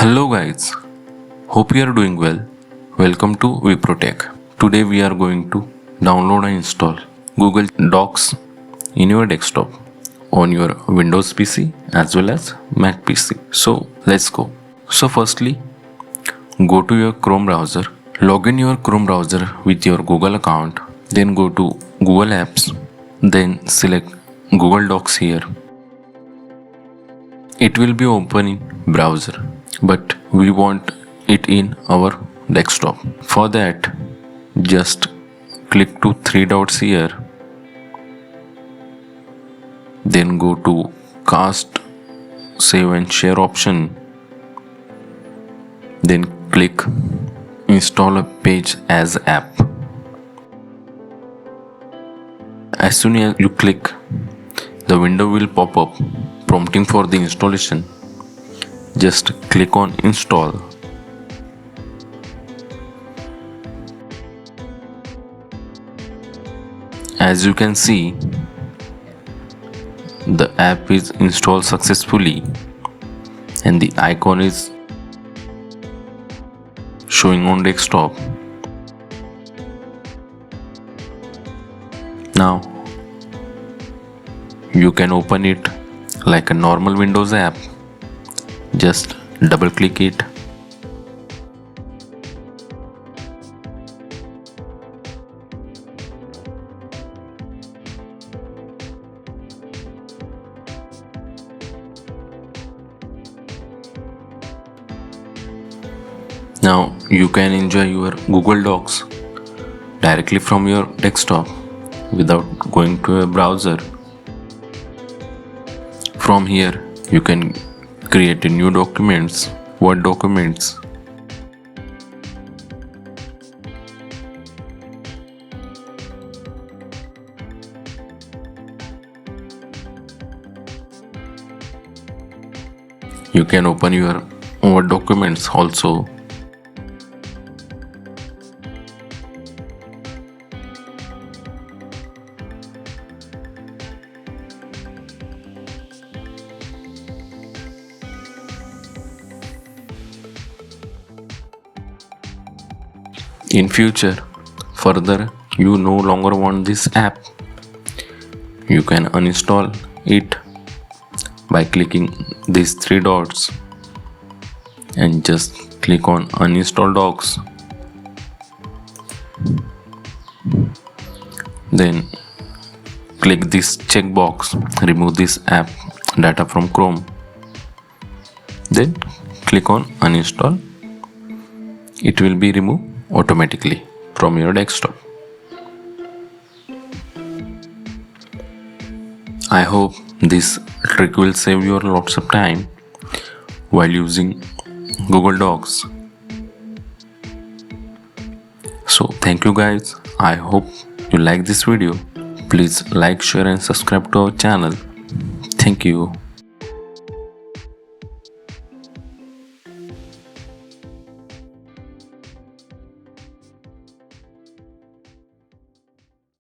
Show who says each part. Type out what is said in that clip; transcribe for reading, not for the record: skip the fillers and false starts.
Speaker 1: Hello guys, hope you are doing well. Welcome to vPro Tech. Today we are going to download and install Google Docs in your desktop on your Windows PC as well as Mac PC. So let's go. So firstly, go to your Chrome browser, log in your Chrome browser with your Google account, then go to Google Apps, then select Google Docs here. It will be open in browser, but we want it in our desktop. For that, just click to three dots here, then go to cast, save and share option, then click install a page as app. As soon as you click, the window will pop up prompting for the installation. Just click on install. As you can see, the app is installed successfully and the icon is showing on desktop. Now you can open it like a normal Windows app. Just double click it. Now you can enjoy your Google Docs directly from your desktop without going to a browser. From here you can create new documents, Word documents. You can open your Word documents also. In future, further, you no longer want this app, you can uninstall it by clicking these three dots and just click on uninstall docs. Then click this checkbox, remove this app data from Chrome. Then click on uninstall. It will be removed automatically from your desktop. I hope this trick will save you lots of time while using Google Docs. So thank you guys. I hope you like this video. Please like, share and subscribe to our channel. Thank you.